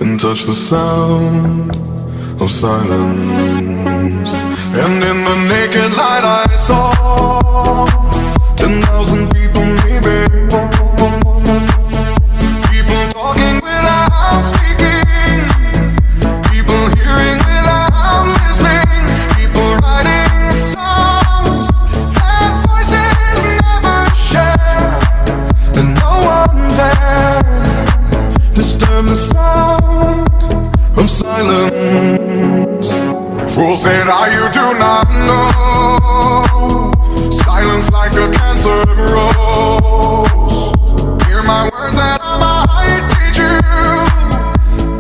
and touch the sound of silence. And in the naked light I saw 10,000 people, maybe. People talking without speaking, people hearing without listening, people writing songs that voices never share, and no one dared disturb the sound of silence. Fools said, you do not know. Silence like a cancer grows.